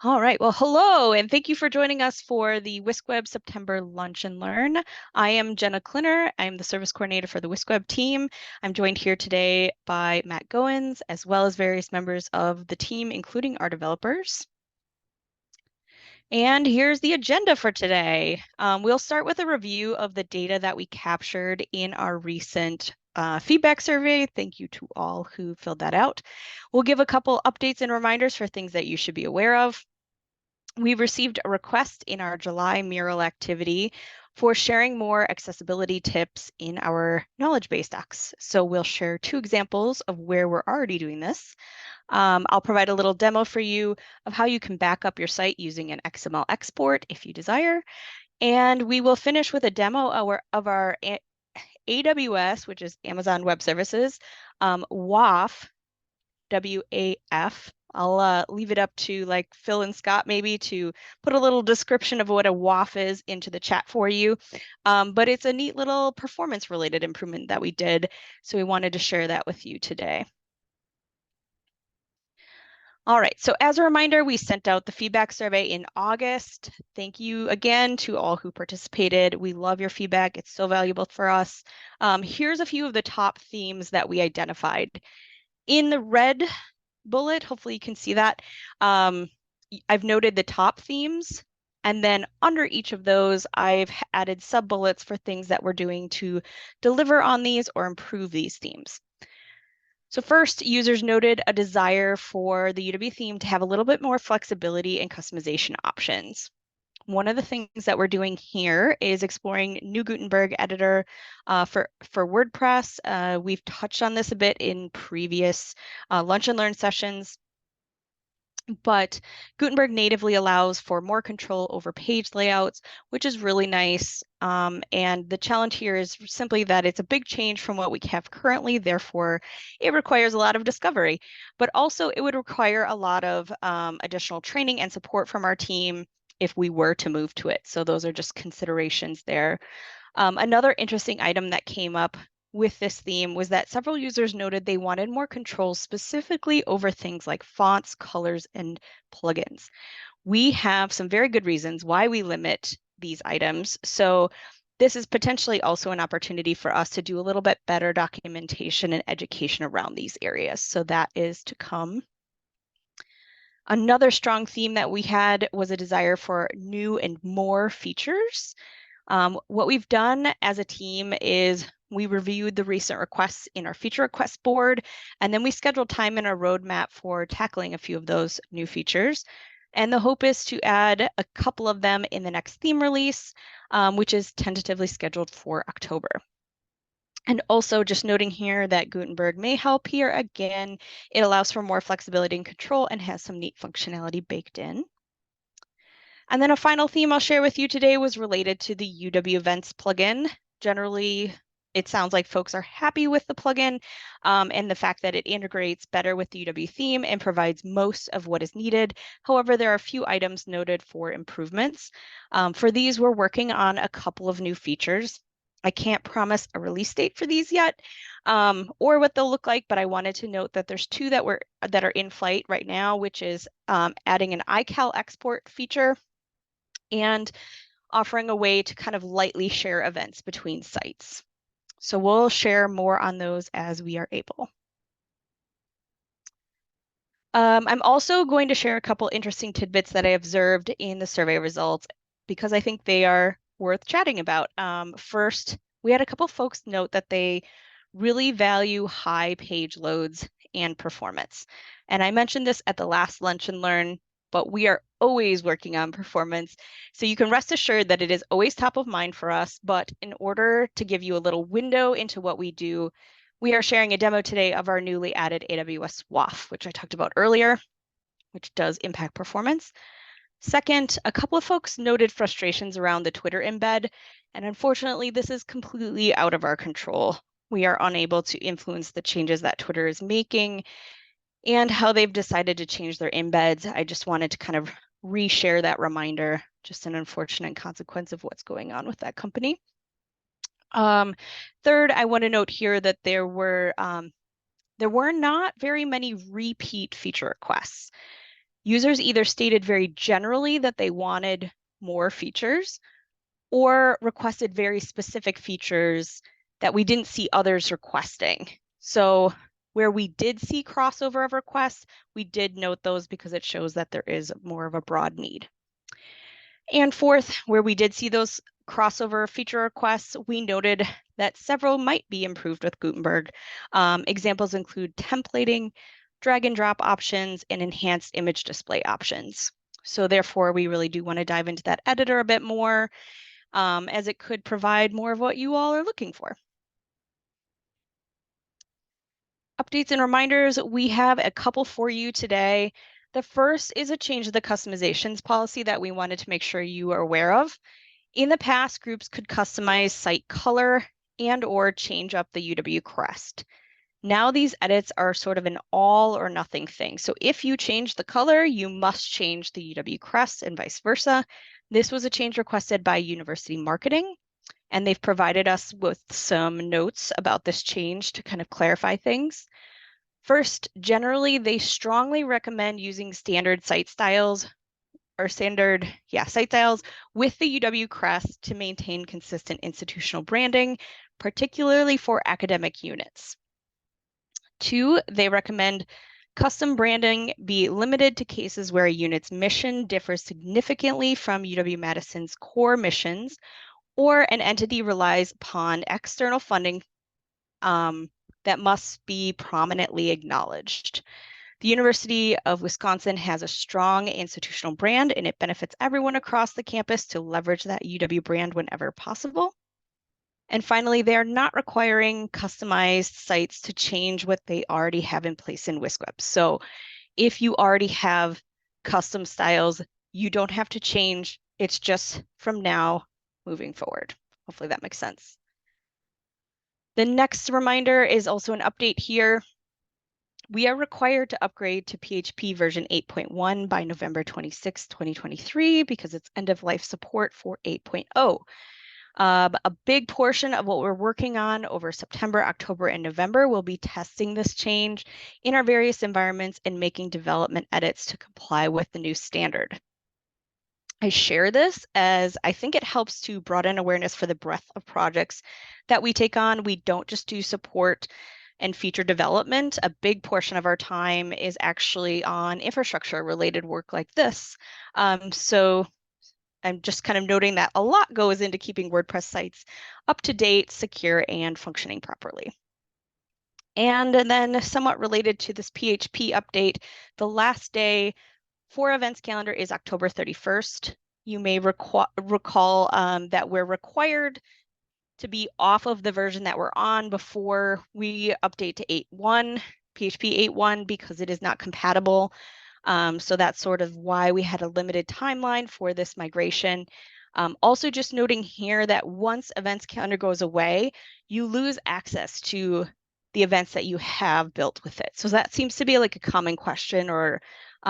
All right. Well, hello, and thank you for joining us for the WiscWeb September Lunch and Learn. I am Jenna Klinner. I'm the service coordinator for the WiscWeb team. I'm joined here today by Matt Goins, as well as various members of the team, including our developers. And here's the agenda for today. We'll start with a review of the data that we captured in our recent feedback survey. Thank you to all who filled that out. We'll give a couple updates and reminders for things that you should be aware of. We received a request in our July mural activity for sharing more accessibility tips in our knowledge base docs. So we'll share two examples of where we're already doing this. I'll provide a little demo for you of how you can back up your site using an XML export if you desire. And we will finish with a demo of our AWS, which is Amazon Web Services, WAF, WAF. I'll leave it up to like Phil and Scott maybe to put a little description of what a WAF is into the chat for you. But it's a neat little performance related improvement that we did. So we wanted to share that with you today. All right, so as a reminder, we sent out the feedback survey in August. Thank you again to all who participated. We love your feedback. It's so valuable for us. Here's a few of the top themes that we identified. In the red bullet, hopefully you can see that. I've noted the top themes, and then under each of those, I've added sub-bullets for things that we're doing to deliver on these or improve these themes. So first, users noted a desire for the UW theme to have a little bit more flexibility and customization options. One of the things that we're doing here is exploring new Gutenberg editor for WordPress. We've touched on this a bit in previous Lunch and Learn sessions, but Gutenberg natively allows for more control over page layouts, which is really nice. And the challenge here is simply that it's a big change from what we have currently. Therefore, it requires a lot of discovery, but also it would require a lot of additional training and support from our team if we were to move to it. So those are just considerations there. Another interesting item that came up with this theme was that several users noted they wanted more control specifically over things like fonts, colors, and plugins. We have some very good reasons why we limit these items. So this is potentially also an opportunity for us to do a little bit better documentation and education around these areas. So that is to come. Another strong theme that we had was a desire for new and more features. What we've done as a team is we reviewed the recent requests in our feature request board, and then we scheduled time in our roadmap for tackling a few of those new features. And the hope is to add a couple of them in the next theme release, which is tentatively scheduled for October. And also just noting here that Gutenberg may help here. Again, it allows for more flexibility and control and has some neat functionality baked in. And then a final theme I'll share with you today was related to the UW Events plugin. Generally, it sounds like folks are happy with the plugin and the fact that it integrates better with the UW theme and provides most of what is needed. However, there are a few items noted for improvements. For these, we're working on a couple of new features. I can't promise a release date for these yet or what they'll look like, but I wanted to note that there's two that are in flight right now, which is adding an iCal export feature and offering a way to kind of lightly share events between sites. So we'll share more on those as we are able. I'm also going to share a couple interesting tidbits that I observed in the survey results because I think they are worth chatting about. First, we had a couple folks note that they really value high page loads and performance. And I mentioned this at the last Lunch and Learn, but we are always working on performance. So you can rest assured that it is always top of mind for us. But in order to give you a little window into what we do, we are sharing a demo today of our newly added AWS WAF, which I talked about earlier, which does impact performance. Second, a couple of folks noted frustrations around the Twitter embed, and unfortunately, this is completely out of our control. We are unable to influence the changes that Twitter is making and how they've decided to change their embeds. I just wanted to kind of reshare that reminder, just an unfortunate consequence of what's going on with that company. Third, I want to note here that there were not very many repeat feature requests. Users either stated very generally that they wanted more features or requested very specific features that we didn't see others requesting. So where we did see crossover of requests, we did note those because it shows that there is more of a broad need. And fourth, where we did see those crossover feature requests, we noted that several might be improved with Gutenberg. Examples include templating, drag and drop options, and enhanced image display options. So therefore, we really do want to dive into that editor a bit more, as it could provide more of what you all are looking for. Updates and reminders, we have a couple for you today. The first is a change of the customizations policy that we wanted to make sure you are aware of. In the past, groups could customize site color and or change up the UW crest. Now these edits are sort of an all or nothing thing. So if you change the color, you must change the UW crest and vice versa. This was a change requested by University Marketing, and they've provided us with some notes about this change to kind of clarify things. First, generally, they strongly recommend using standard site styles or standard, site styles with the UW crest to maintain consistent institutional branding, particularly for academic units. Two, they recommend custom branding be limited to cases where a unit's mission differs significantly from UW-Madison's core missions, or an entity relies upon external funding that must be prominently acknowledged. The University of Wisconsin has a strong institutional brand, and it benefits everyone across the campus to leverage that UW brand whenever possible. And finally, they are not requiring customized sites to change what they already have in place in WiscWeb. So if you already have custom styles, you don't have to change. It's just from now moving forward. Hopefully that makes sense. The next reminder is also an update here. We are required to upgrade to PHP version 8.1 by November 26, 2023, because it's end of life support for 8.0. A big portion of what we're working on over September, October, and November will be testing this change in our various environments and making development edits to comply with the new standard. I share this as I think it helps to broaden awareness for the breadth of projects that we take on. We don't just do support and feature development. A big portion of our time is actually on infrastructure related work like this. So I'm just kind of noting that a lot goes into keeping WordPress sites up to date, secure, and functioning properly. And then somewhat related to this PHP update, the last day for events calendar is October 31st. You may recall that we're required to be off of the version that we're on before we update to 8.1, PHP 8.1, because it is not compatible. So that's sort of why we had a limited timeline for this migration. Also just noting here that once events calendar goes away, you lose access to the events that you have built with it. So that seems to be like a common question or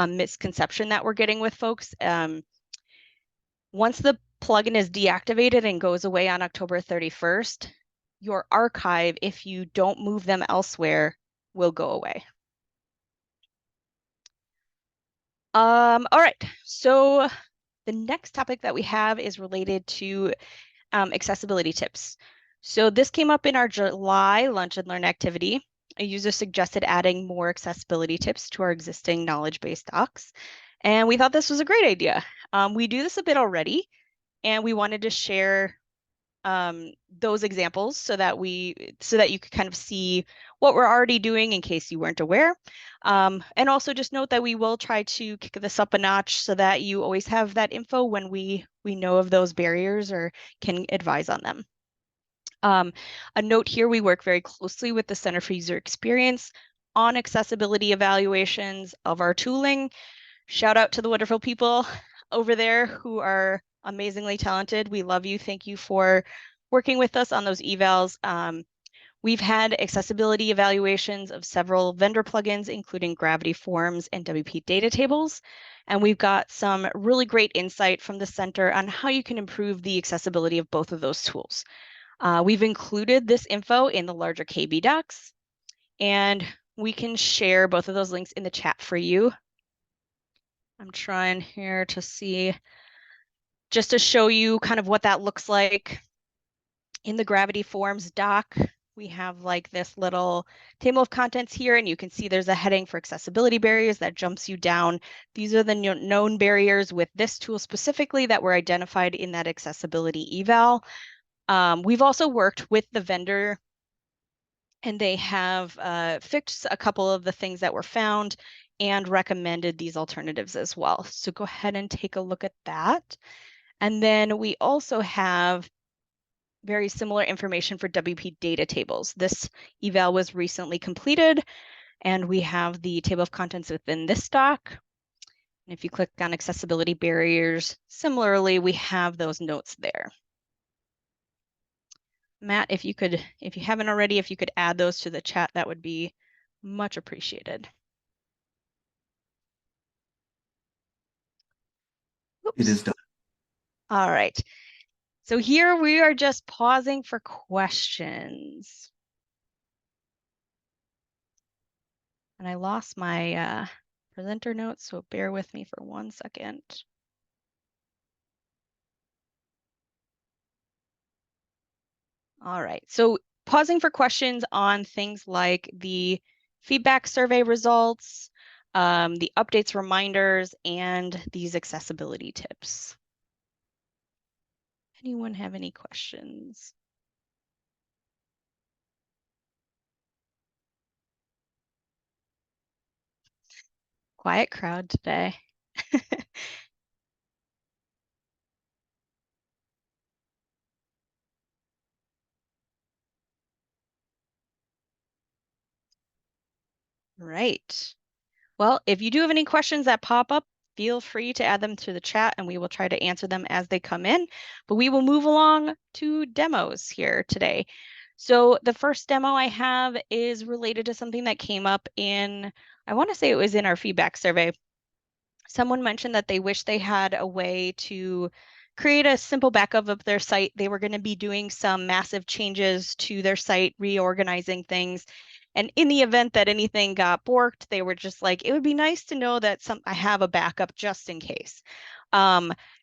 misconception that we're getting with folks. Once the plugin is deactivated and goes away on October 31st, your archive, if you don't move them elsewhere, will go away. All right, so the next topic that we have is related to accessibility tips. So this came up in our July Lunch and Learn activity. A user suggested adding more accessibility tips to our existing knowledge-based docs, and we thought this was a great idea. We do this a bit already, and we wanted to share those examples so that you could kind of see what we're already doing in case you weren't aware. And also just note that we will try to kick this up a notch so that you always have that info when we know of those barriers or can advise on them. A note here, we work very closely with the Center for User Experience on accessibility evaluations of our tooling. Shout out to the wonderful people over there who are amazingly talented. We love you. Thank you for working with us on those evals. We've had accessibility evaluations of several vendor plugins, including Gravity Forms and WP Data Tables. And we've got some really great insight from the center on how you can improve the accessibility of both of those tools. We've included this info in the larger KB docs, and we can share both of those links in the chat for you. I'm trying here to see, just to show you kind of what that looks like. In the Gravity Forms doc, we have like this little table of contents here, and you can see there's a heading for accessibility barriers that jumps you down. These are the known barriers with this tool specifically that were identified in that accessibility eval. We've also worked with the vendor, and they have fixed a couple of the things that were found and recommended these alternatives as well. So go ahead and take a look at that. And then we also have very similar information for WP data tables. This eval was recently completed, and we have the table of contents within this doc. And if you click on accessibility barriers, similarly, we have those notes there. Matt, if you haven't already, if you could add those to the chat, that would be much appreciated. Oops. It is done. All right. So here we are just pausing for questions. And I lost my presenter notes, so bear with me for 1 second. All right, so pausing for questions on things like the feedback survey results, the updates reminders, and these accessibility tips. Anyone have any questions? Quiet crowd today. Right. Well, if you do have any questions that pop up, feel free to add them to the chat and we will try to answer them as they come in. But we will move along to demos here today. So the first demo I have is related to something that came up in, I want to say it was in our feedback survey. Someone mentioned that they wish they had a way to create a simple backup of their site. They were going to be doing some massive changes to their site, reorganizing things. And in the event that anything got borked, they were just like, it would be nice to know that I have a backup just in case.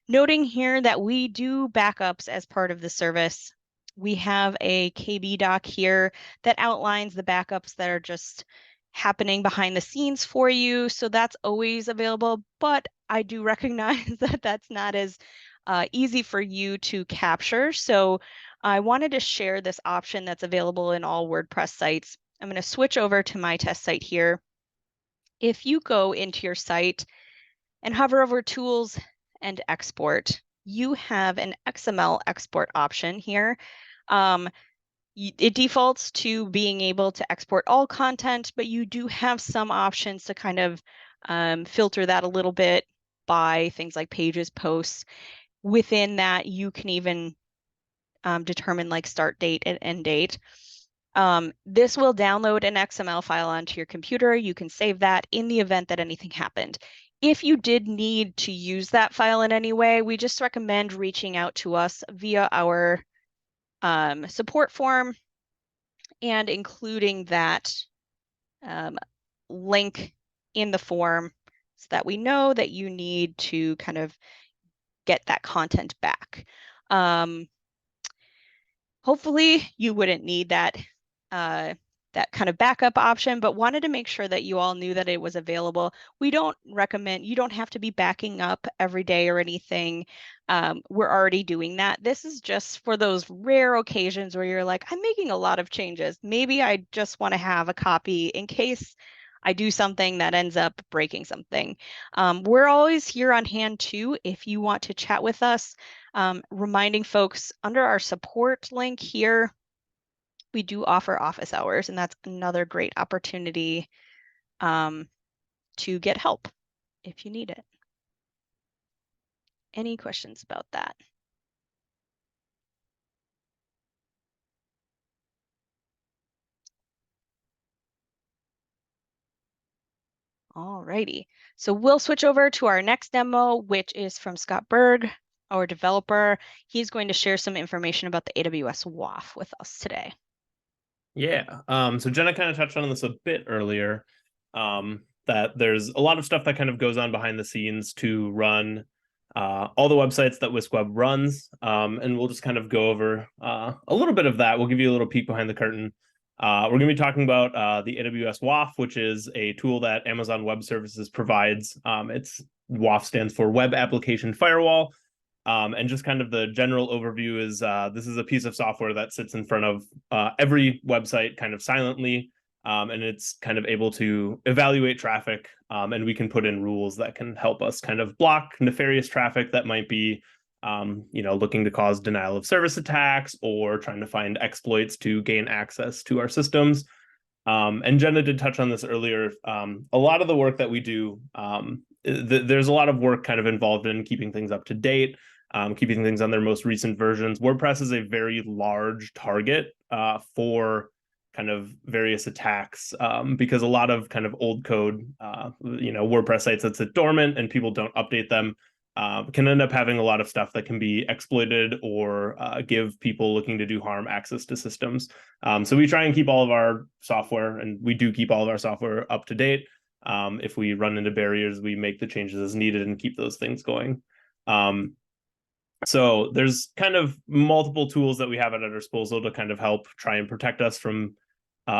Noting here that we do backups as part of the service. We have a KB doc here that outlines the backups that are just happening behind the scenes for you. So that's always available, but I do recognize that that's not as easy for you to capture. So I wanted to share this option that's available in all WordPress sites. I'm going to switch over to my test site here. If you go into your site and hover over Tools and Export, you have an XML export option here. It defaults to being able to export all content, but you do have some options to kind of filter that a little bit by things like pages, posts. Within that, you can even determine like start date and end date. This will download an XML file onto your computer. You can save that in the event that anything happened. If you did need to use that file in any way, we just recommend reaching out to us via our support form and including that link in the form so that we know that you need to kind of get that content back. Hopefully you wouldn't need that that kind of backup option, but wanted to make sure that you all knew that it was available. We don't recommend, you don't have to be backing up every day or anything. We're already doing that. This is just for those rare occasions where you're like, I'm making a lot of changes. Maybe I just want to have a copy in case I do something that ends up breaking something. We're always here on hand too if you want to chat with us. Reminding folks under our support link here, we do offer office hours, and that's another great opportunity to get help if you need it. Any questions about that? All righty. So we'll switch over to our next demo, which is from Scott Berg, our developer. He's going to share some information about the AWS WAF with us today. Yeah. So Jenna kind of touched on this a bit earlier. that there's a lot of stuff that kind of goes on behind the scenes to run all the websites that WiscWeb runs. And we'll just kind of go over a little bit of that. We'll give you a little peek behind the curtain. We're going to be talking about the AWS WAF, which is a tool that Amazon Web Services provides. It's WAF stands for Web Application Firewall. And just kind of the general overview is this is a piece of software that sits in front of every website kind of silently. And it's kind of able to evaluate traffic, and we can put in rules that can help us kind of block nefarious traffic that might be looking to cause denial of service attacks or trying to find exploits to gain access to our systems. And Jenna did touch on this earlier. A lot of the work that we do, there's a lot of work kind of involved in keeping things up to date, keeping things on their most recent versions. WordPress is a very large target for kind of various attacks, because a lot of kind of old code, WordPress sites that sit dormant and people don't update them, can end up having a lot of stuff that can be exploited or give people looking to do harm access to systems. So we try and keep all of our software, and we do keep all of our software up to date. If we run into barriers, we make the changes as needed and keep those things going. So there's kind of multiple tools that we have at our disposal to kind of help try and protect us from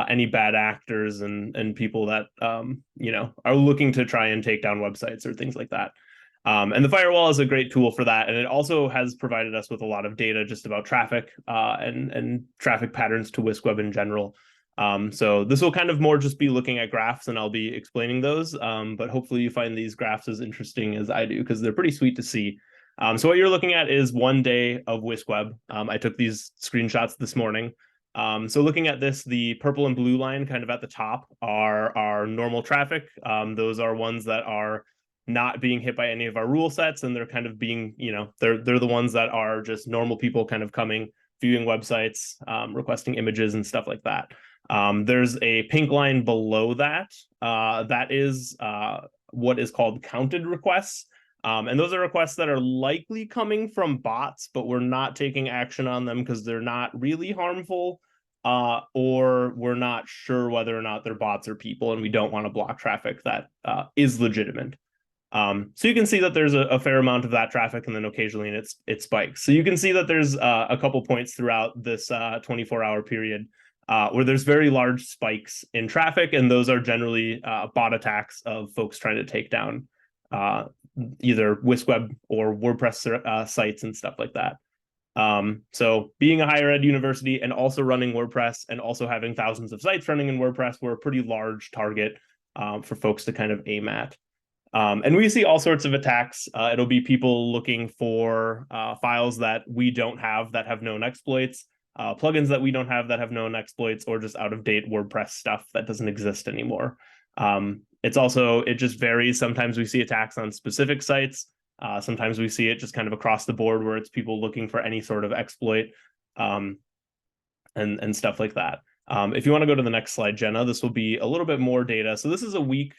any bad actors and people that are looking to try and take down websites or things like that. And the firewall is a great tool for that, and it also has provided us with a lot of data just about traffic and traffic patterns to WiscWeb in general. So this will kind of more just be looking at graphs, and I'll be explaining those. But hopefully you find these graphs as interesting as I do, because they're pretty sweet to see. So what you're looking at is 1 day of WiscWeb. I took these screenshots this morning. So looking at this, the purple and blue line kind of at the top are our normal traffic. Those are ones that are not being hit by any of our rule sets, and they're kind of being, they're the ones that are just normal people kind of coming, viewing websites, requesting images and stuff like that. There's a pink line below that. That is what is called counted requests. And those are requests that are likely coming from bots, but we're not taking action on them because they're not really harmful, or we're not sure whether or not they're bots or people, and we don't want to block traffic that is legitimate. So you can see that there's a fair amount of that traffic, and then occasionally it spikes. So you can see that there's a couple points throughout this 24-hour period where there's very large spikes in traffic, and those are generally bot attacks of folks trying to take down either WiscWeb or WordPress sites and stuff like that. So being a higher ed university and also running WordPress and also having thousands of sites running in WordPress, we're a pretty large target for folks to kind of aim at. And we see all sorts of attacks. It'll be people looking for files that we don't have that have known exploits, plugins that we don't have that have known exploits, or just out-of-date WordPress stuff that doesn't exist anymore. It just varies. Sometimes we see attacks on specific sites. Sometimes we see it just kind of across the board where it's people looking for any sort of exploit and stuff like that. If you want to go to the next slide, Jenna, this will be a little bit more data. So this is a week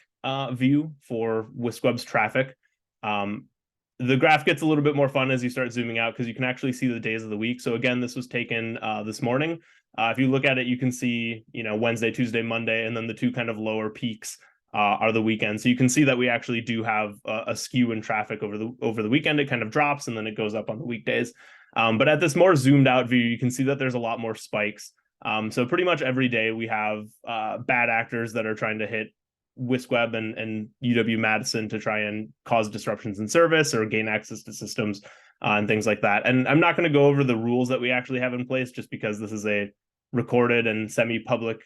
view for WiscWeb's traffic. The graph gets a little bit more fun as you start zooming out, because you can actually see the days of the week. So again, this was taken this morning. If you look at it, you can see, Wednesday, Tuesday, Monday, and then the two kind of lower peaks are the weekend. So you can see that we actually do have a skew in traffic over the weekend. It kind of drops and then it goes up on the weekdays. But at this more zoomed out view, you can see that there's a lot more spikes. So pretty much every day we have bad actors that are trying to hit WiscWeb and UW-Madison to try and cause disruptions in service or gain access to systems and things like that. And I'm not going to go over the rules that we actually have in place, just because this is a recorded and semi-public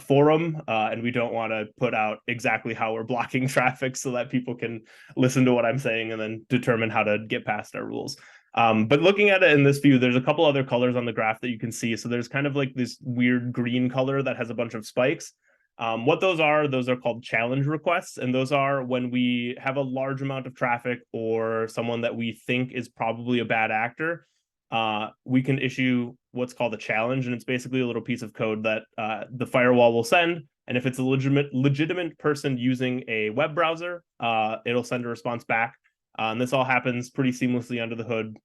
forum, and we don't want to put out exactly how we're blocking traffic so that people can listen to what I'm saying and then determine how to get past our rules. But looking at it in this view, there's a couple other colors on the graph that you can see. So there's kind of like this weird green color that has a bunch of spikes. What those are called challenge requests. And those are when we have a large amount of traffic or someone that we think is probably a bad actor, we can issue what's called a challenge. And it's basically a little piece of code that the firewall will send. And if it's a legitimate person using a web browser, it'll send a response back. And this all happens pretty seamlessly under the hood,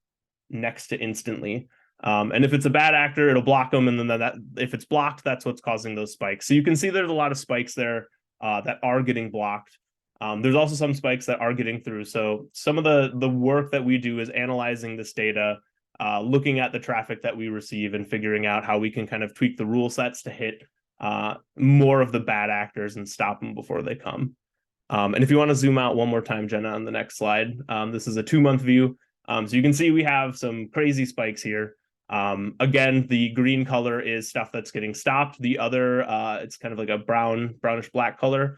next to instantly. And if it's a bad actor, it'll block them. And then if it's blocked, that's what's causing those spikes. So you can see there's a lot of spikes there. that are getting blocked. There's also some spikes that are getting through. So some of the work that we do is analyzing this data, looking at the traffic that we receive and figuring out how we can kind of tweak the rule sets to hit more of the bad actors and stop them before they come. And if you want to zoom out one more time, Jenna, on the next slide, this is a 2-month view. So you can see we have some crazy spikes here. Again, the green color is stuff that's getting stopped. The other, it's kind of like a brownish black color.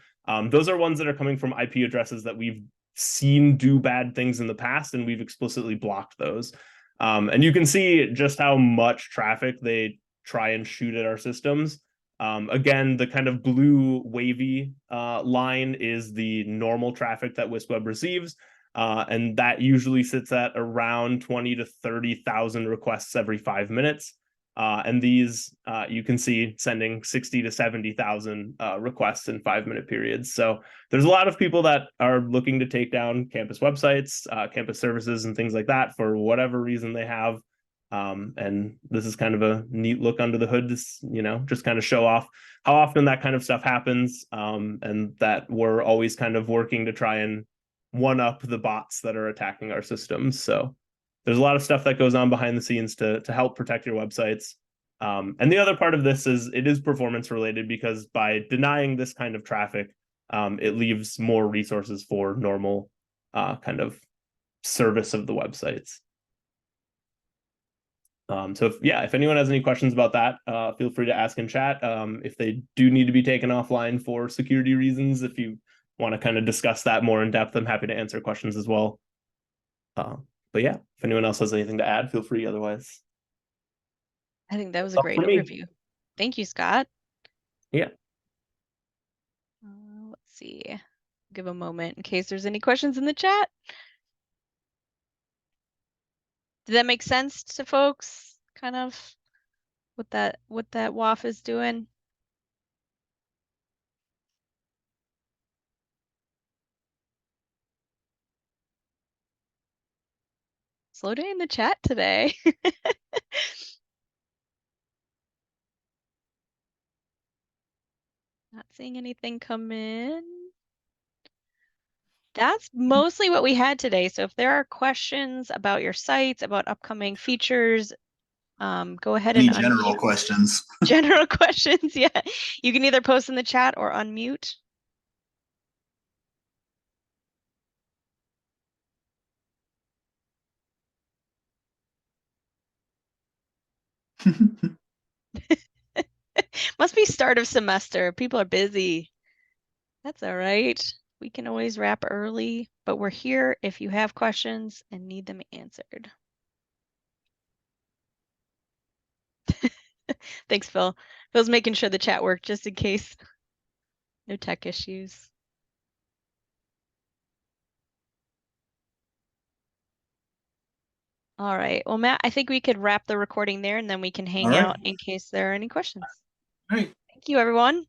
Those are ones that are coming from IP addresses that we've seen do bad things in the past, and we've explicitly blocked those. And you can see just how much traffic they try and shoot at our systems. Again, the kind of blue wavy line is the normal traffic that WiscWeb receives. And that usually sits at around 20 to 30,000 requests every 5 minutes. And these, you can see, sending 60 to 70,000 requests in 5-minute periods. So there's a lot of people that are looking to take down campus websites, campus services, and things like that for whatever reason they have. And this is kind of a neat look under the hood to, just kind of show off how often that kind of stuff happens, and that we're always kind of working to try and one up the bots that are attacking our systems. So there's a lot of stuff that goes on behind the scenes to help protect your websites. And the other part of this is it is performance related, because by denying this kind of traffic, it leaves more resources for normal kind of service of the websites. So if anyone has any questions about that, feel free to ask in chat. If they do need to be taken offline for security reasons, if you want to kind of discuss that more in depth, I'm happy to answer questions as well. But yeah, if anyone else has anything to add, feel free. Otherwise, I think that was a great overview. Thank you, Scott. Yeah. Let's see. Give a moment in case there's any questions in the chat. Did that make sense to folks? Kind of what that WAF is doing? Slow day in the chat today. Not seeing anything come in. That's mostly what we had today. So if there are questions about your sites, about upcoming features, go ahead and Any general questions. General questions, yeah. You can either post in the chat or unmute. Must be start of semester. People are busy. That's all right. We can always wrap early, but we're here if you have questions and need them answered. Thanks, Phil. Phil's making sure the chat worked just in case. No tech issues. All right. Well, Matt, I think we could wrap the recording there, and then we can hang out in case there are any questions. All right. Thank you, everyone.